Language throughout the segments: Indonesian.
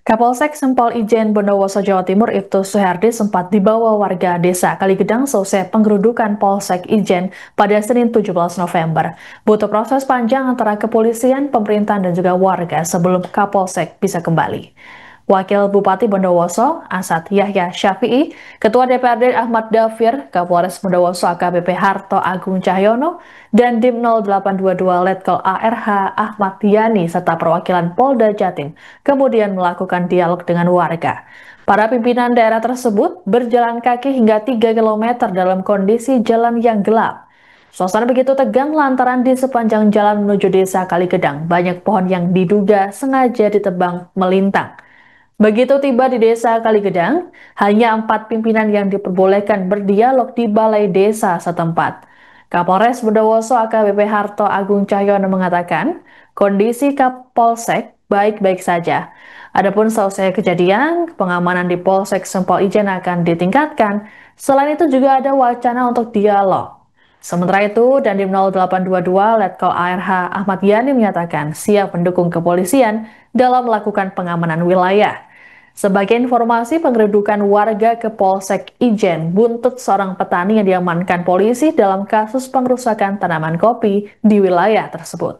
Kapolsek Sempol Ijen Bondowoso Jawa Timur Ibtu Suherdi sempat dibawa warga desa Kaligedang selesai penggerudukan Polsek Ijen pada Senin 17 November. Butuh proses panjang antara kepolisian, pemerintahan dan juga warga sebelum Kapolsek bisa kembali. Wakil Bupati Bondowoso, Asad Yahya Syafi'i, Ketua DPRD Ahmad Dafir, Kapolres Bondowoso AKBP Harto Agung Cahyono, dan Dim 0822 Letkol ARH Ahmad Yani serta perwakilan Polda Jatim kemudian melakukan dialog dengan warga. Para pimpinan daerah tersebut berjalan kaki hingga 3 km dalam kondisi jalan yang gelap. Suasana begitu tegang lantaran di sepanjang jalan menuju desa Kaligedang banyak pohon yang diduga sengaja ditebang melintang. Begitu tiba di desa Kaligedang, hanya 4 pimpinan yang diperbolehkan berdialog di balai desa setempat. Kapolres Bondowoso AKBP Harto Agung Cahyono mengatakan, kondisi Kapolsek baik-baik saja. Adapun selesai kejadian, pengamanan di Polsek Sempol Ijen akan ditingkatkan. Selain itu juga ada wacana untuk dialog. Sementara itu, Dandim 0822 Letkol ARH Ahmad Yani menyatakan siap mendukung kepolisian dalam melakukan pengamanan wilayah. Sebagai informasi, penggeredukan warga ke Polsek Ijen buntut seorang petani yang diamankan polisi dalam kasus pengerusakan tanaman kopi di wilayah tersebut.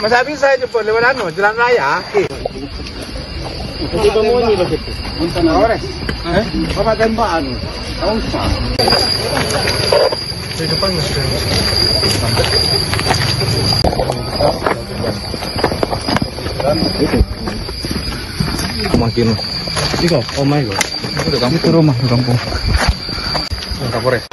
Mas Abi saya jemput lewat jalan raya. Itu temuannya begitu. Ores. Apa tembakan? Tahu sah. Di depan masih. Makin. Iko, oh my god. Itu rumah di kampung. Kapolres.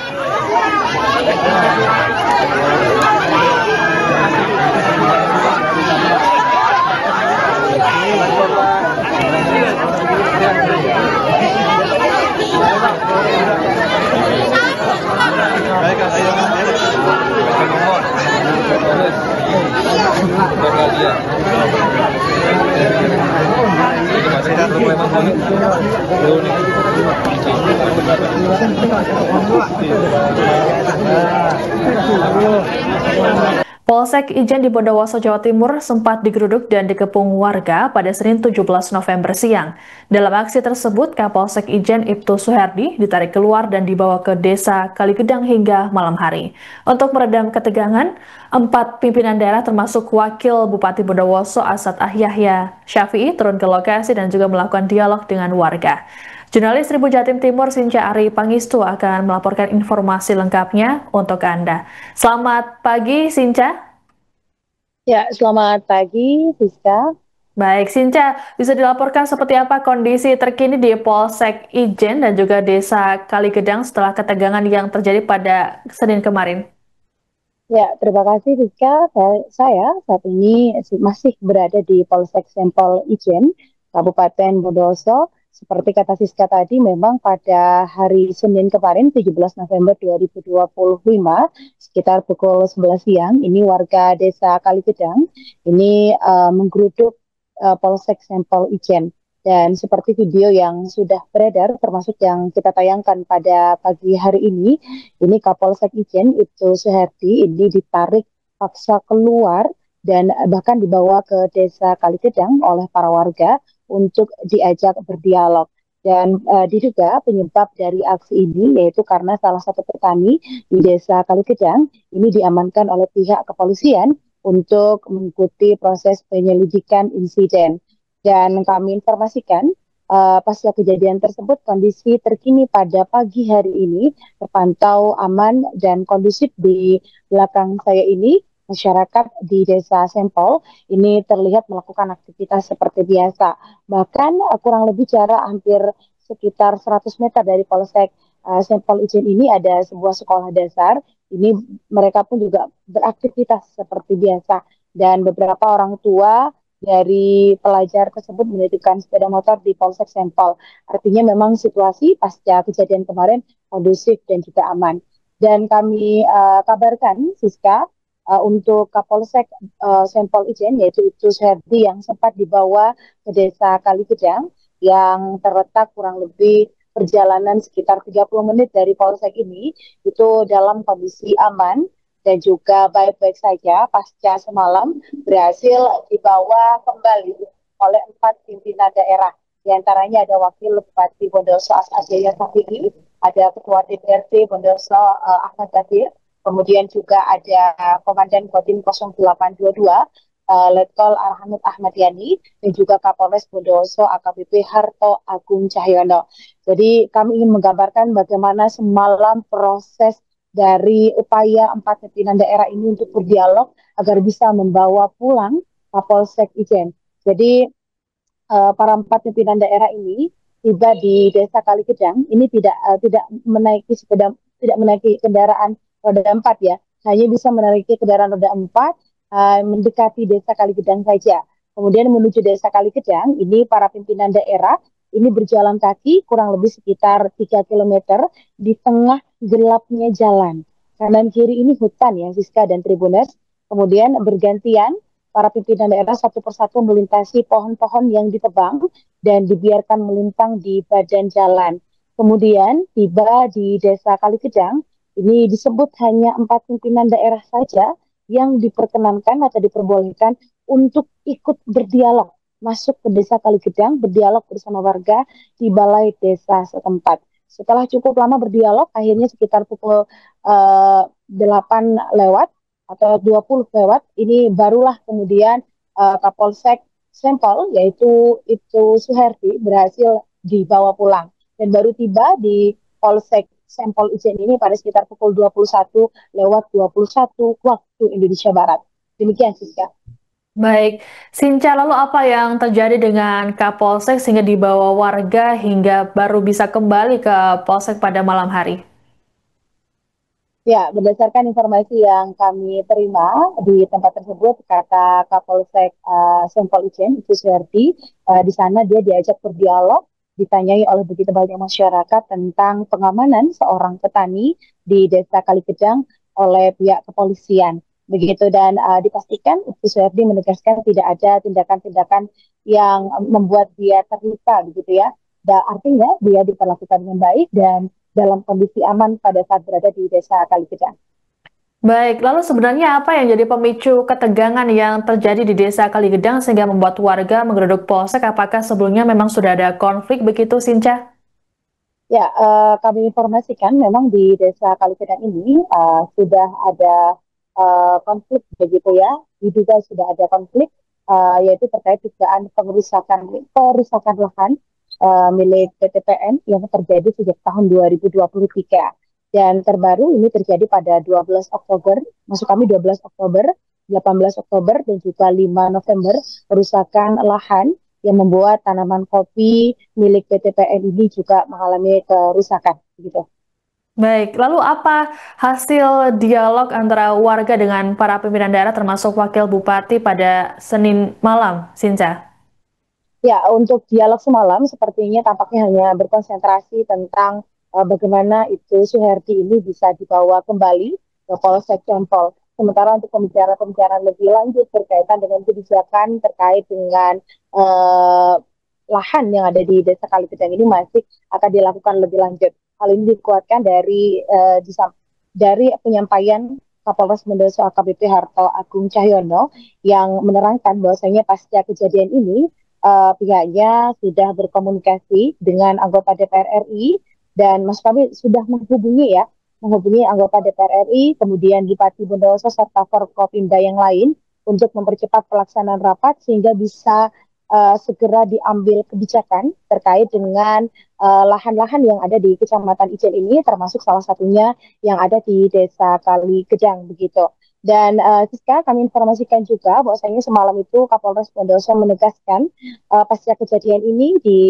Polsek Ijen di Bondowoso, Jawa Timur sempat digeruduk dan dikepung warga pada Senin 17 November siang. Dalam aksi tersebut, Kapolsek Ijen Ibtu Suherdi ditarik keluar dan dibawa ke desa Kaligedang hingga malam hari. Untuk meredam ketegangan, 4 pimpinan daerah termasuk Wakil Bupati Bondowoso Asad Yahya Syafi'i turun ke lokasi dan juga melakukan dialog dengan warga. Jurnalis Tribun Jatim Timur Sinca Ari Pangistu akan melaporkan informasi lengkapnya untuk Anda. Selamat pagi, Sinca. Ya, selamat pagi, Siska. Baik, Sinca, bisa dilaporkan seperti apa kondisi terkini di Polsek Ijen dan juga Desa Kaligedang setelah ketegangan yang terjadi pada Senin kemarin? Ya, terima kasih, Siska. Saya saat ini masih berada di Polsek Sempol Ijen, Kabupaten Bondowoso. Seperti kata Siska tadi, memang pada hari Senin kemarin, 17 November 2025, sekitar pukul 11 siang, ini warga desa Kaligedang, ini menggeruduk Polsek Sempol Ijen. Dan seperti video yang sudah beredar, termasuk yang kita tayangkan pada pagi hari ini Kapolsek Ijen Ibtu Suherdi ini ditarik paksa keluar dan bahkan dibawa ke desa Kaligedang oleh para warga untuk diajak berdialog. Dan diduga penyebab dari aksi ini yaitu karena salah satu petani di desa Kaligedang ini diamankan oleh pihak kepolisian untuk mengikuti proses penyelidikan insiden. Dan kami informasikan pasca kejadian tersebut kondisi terkini pada pagi hari ini terpantau aman dan kondusif. Di belakang saya ini masyarakat di desa Sempol ini terlihat melakukan aktivitas seperti biasa. Bahkan kurang lebih jarak hampir sekitar 100 meter dari Polsek Sempol Ijen ini ada sebuah sekolah dasar. Ini mereka pun juga beraktivitas seperti biasa. Dan beberapa orang tua dari pelajar tersebut menitipkan sepeda motor di Polsek Sempol. Artinya memang situasi pasca kejadian kemarin kondusif dan juga aman. Dan kami kabarkan, Siska, untuk Kapolsek Sempol Ijen, yaitu Ibtu Suherdi yang sempat dibawa ke Desa Kaligedang, yang terletak kurang lebih perjalanan sekitar 30 menit dari Polsek ini, itu dalam kondisi aman dan juga baik-baik saja pasca semalam berhasil dibawa kembali oleh 4 pimpinan daerah. Di antaranya ada Wakil Bupati Bondowoso Asadiya Safi'i, ada Ketua DPRD Bondowoso Ahmad Dafir, kemudian juga ada Komandan Kodim 0822 Letkol Arhamid Ahmad Yani, dan juga Kapolres Bondowoso AKBP Harto Agung Cahyono. Jadi kami ingin menggambarkan bagaimana semalam proses dari upaya 4 pimpinan daerah ini untuk berdialog agar bisa membawa pulang Kapolsek Ijen. Jadi para 4 pimpinan daerah ini tiba di Desa Kaligedang ini tidak menaiki sepeda, tidak menaiki kendaraan roda 4 ya, hanya bisa menaiki kendaraan roda 4 mendekati Desa Kaligedang saja. Kemudian menuju Desa Kaligedang ini para pimpinan daerah ini berjalan kaki kurang lebih sekitar 3 km di tengah gelapnya jalan. Kanan kiri ini hutan ya, Siska dan Tribuners. Kemudian bergantian para pimpinan daerah satu persatu melintasi pohon-pohon yang ditebang dan dibiarkan melintang di badan jalan. Kemudian tiba di Desa Kaligedang, ini disebut hanya 4 pimpinan daerah saja yang diperkenankan atau diperbolehkan untuk ikut berdialog, masuk ke Desa Kaligedang, berdialog bersama warga di balai desa setempat. Setelah cukup lama berdialog, akhirnya sekitar pukul 8 lewat, atau 20 lewat, ini barulah kemudian Kapolsek Sempol, yaitu Ibtu Suherdi, berhasil dibawa pulang. Dan baru tiba di Polsek Sempol Ijen ini pada sekitar pukul 21 lewat 21 waktu Indonesia Barat. Demikian, Siska. Baik, Sinca, lalu apa yang terjadi dengan Kapolsek sehingga dibawa warga hingga baru bisa kembali ke Polsek pada malam hari? Ya, berdasarkan informasi yang kami terima di tempat tersebut, kata Kapolsek Sempol Ijen, Ibtu Suherdi, di sana dia diajak berdialog, ditanyai oleh begitu banyak masyarakat tentang pengamanan seorang petani di Desa Kaligedang oleh pihak kepolisian. Begitu, dan dipastikan Ibtu Suherdi menegaskan tidak ada tindakan-tindakan yang membuat dia terluka, begitu ya. Dan artinya dia diperlakukan dengan baik dan dalam kondisi aman pada saat berada di Desa Kaligedang. Baik, lalu sebenarnya apa yang jadi pemicu ketegangan yang terjadi di Desa Kaligedang sehingga membuat warga menggeruduk Polsek? Apakah sebelumnya memang sudah ada konflik begitu, Sinca? Ya, kami informasikan memang di Desa Kaligedang ini sudah ada konflik begitu ya, diduga sudah ada konflik yaitu terkait dugaan perusakan lahan milik PTPN yang terjadi sejak tahun 2023. Dan terbaru ini terjadi pada 12 Oktober, maksud kami 12 Oktober, 18 Oktober, dan juga 5 November, perusakan lahan yang membuat tanaman kopi milik PTPN ini juga mengalami kerusakan. Gitu. Baik, lalu apa hasil dialog antara warga dengan para pimpinan daerah termasuk Wakil Bupati pada Senin malam, Sinca? Ya, untuk dialog semalam sepertinya tampaknya hanya berkonsentrasi tentang bagaimana Ibtu Suherdi ini bisa dibawa kembali ke Polsek Sempol. Sementara untuk pembicaraan lebih lanjut berkaitan dengan kebijakan terkait dengan lahan yang ada di Desa Kaligedang ini masih akan dilakukan lebih lanjut. Hal ini dikuatkan dari penyampaian Kapolres Bondowoso AKBP Harto Agung Cahyono yang menerangkan bahwasanya pasca kejadian ini pihaknya sudah berkomunikasi dengan anggota DPR RI dan Mas kami sudah menghubungi anggota DPR RI, kemudian Bupati Bondowoso serta Forkopimda yang lain untuk mempercepat pelaksanaan rapat sehingga bisa segera diambil kebijakan terkait dengan lahan-lahan yang ada di Kecamatan Ijen ini, termasuk salah satunya yang ada di Desa Kaligedang begitu. Dan Siska, kami informasikan juga bahwasanya semalam itu Kapolres Bondowoso menegaskan pasca kejadian ini di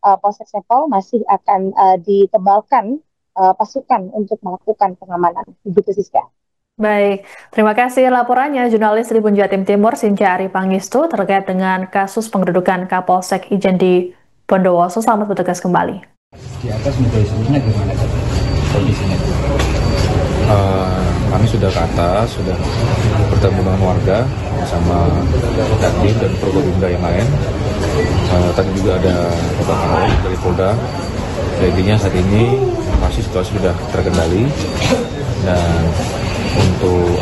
Polsek Sempol masih akan ditebalkan pasukan untuk melakukan pengamanan. Begitu, Siska. Baik, terima kasih laporannya jurnalis Tribun Jatim Timur Sinca Ari Pangestu terkait dengan kasus pengerudukan Kapolsek Ijen di Bondowoso. Selamat bertugas kembali. Di atas meja seluruhnya gimana kondisinya? Kami sudah ke atas, sudah bertemu dengan warga bersama Dandim dan Forkopimda yang lain. Tadi juga ada Bapak Kapolres dari Polda. Intinya saat ini pasti situasi sudah terkendali dan untuk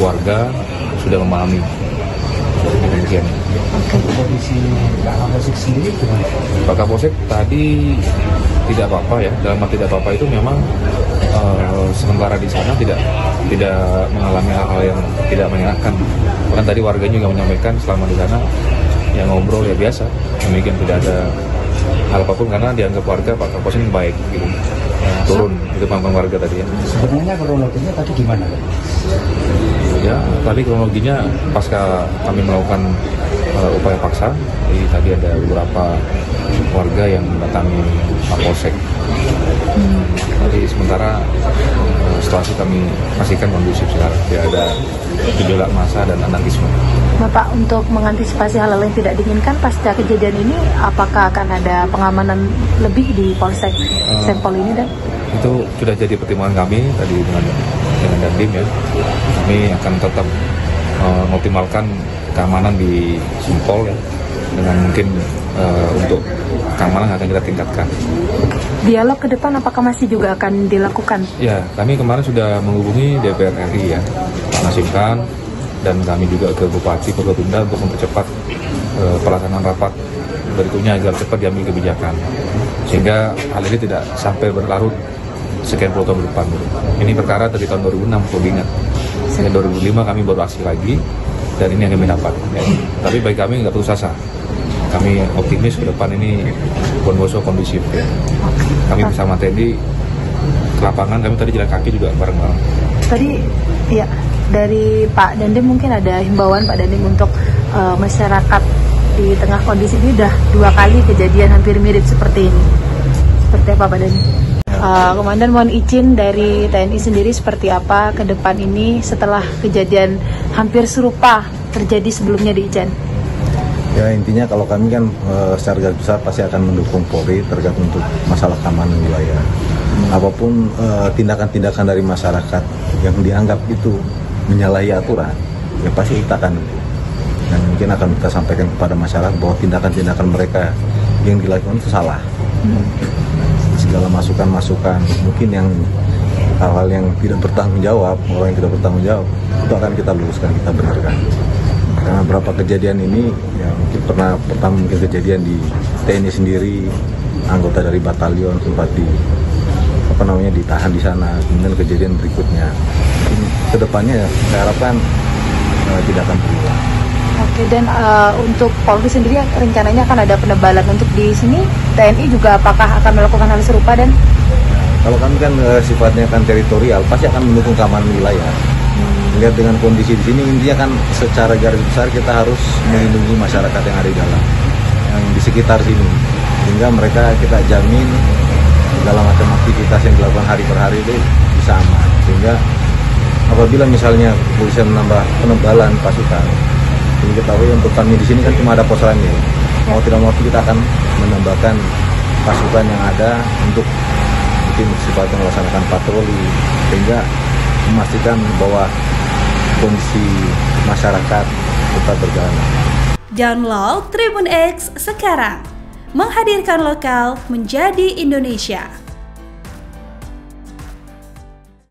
warga sudah memahami demikian. Kondisi Pak Kapolsek sendiri gimana? Pak Kapolsek tadi tidak apa-apa ya, dalam arti tidak apa-apa itu memang sementara di sana tidak mengalami hal-hal yang tidak menyenangkan. Bahkan tadi warganya juga menyampaikan selama di sana ya ngobrol ya biasa, demikian tidak ada hal apapun karena dianggap warga Pak Kapolsek baik gitu. Turun itu panggung warga tadi ya. Sebenarnya kronologinya tadi gimana? Ya, tadi kronologinya pasca kami melakukan upaya paksa, jadi tadi ada beberapa warga yang mendatangi Mapolsek. Jadi sementara situasi kami pastikan kondusif sekarang, tidak ada gejolak massa dan anarkisme. Bapak, untuk mengantisipasi hal-hal yang tidak diinginkan pasca kejadian ini, apakah akan ada pengamanan lebih di Polsek Sempol ini, dan? Itu sudah jadi pertimbangan kami tadi dengan Dandim ya. Kami akan tetap mengoptimalkan keamanan di Sempol ya, dengan mungkin untuk keamanan akan kita tingkatkan. Dialog ke depan apakah masih juga akan dilakukan? Ya, kami kemarin sudah menghubungi DPR RI ya, Pak Nasim Khan, dan kami juga ke Bupati Forkopimda untuk mempercepat pelaksanaan rapat berikutnya agar cepat diambil kebijakan, sehingga hal ini tidak sampai berlarut sekian puluh tahun depan. Ini perkara dari tahun 2006, perlu diingat. Sejak 2005 kami baru aksi lagi, dan ini yang kami dapat. Ya. Tapi bagi kami nggak putus asa. Kami optimis ke depan ini Bondowoso kondusif. Ya. Kami bersama TNI ke lapangan, kami tadi jalan kaki juga bareng-bareng. Tadi ya dari Pak Dandim mungkin ada himbauan Pak Dandim untuk masyarakat di tengah kondisi ini udah 2 kali kejadian hampir mirip seperti ini. Seperti apa Pak Dandim? Komandan, mohon izin dari TNI sendiri seperti apa ke depan ini setelah kejadian hampir serupa terjadi sebelumnya di Ijen? Ya, intinya kalau kami kan secara garis besar pasti akan mendukung Polri terkait untuk masalah keamanan wilayah. Apapun tindakan-tindakan dari masyarakat yang dianggap itu menyalahi aturan, ya pasti kita akan dan mungkin akan kita sampaikan kepada masyarakat bahwa tindakan-tindakan mereka yang dilakukan itu salah. Segala masukan-masukan mungkin yang hal-hal yang tidak bertanggung jawab, orang yang tidak bertanggung jawab itu akan kita luruskan, kita benarkan. Karena beberapa kejadian ini ya pertama mungkin kejadian di TNI sendiri, anggota dari batalion sempat ditahan di sana, kemudian kejadian berikutnya kedepannya ya, saya harapkan tidak akan berulang. Oke, dan untuk Polri sendiri rencananya akan ada penebalan untuk di sini, TNI juga apakah akan melakukan hal serupa? Dan kalau kami kan sifatnya kan teritorial, pasti akan mendukung keamanan wilayah. Lihat dengan kondisi di sini, intinya kan secara garis besar kita harus melindungi masyarakat yang ada di dalam, yang di sekitar sini, sehingga mereka kita jamin dalam macam aktivitas yang dilakukan hari per hari itu bisa aman. Sehingga apabila misalnya kepolisian menambah penebalan pasukan, jadi ketahui untuk kami di sini kan cuma ada pos Rangge. Mau tidak mau kita akan menambahkan pasukan yang ada untuk mungkin sifatnya melaksanakan patroli, sehingga memastikan bahwa kondisi masyarakat tetap berjalan. Download Tribun X sekarang, menghadirkan lokal menjadi Indonesia.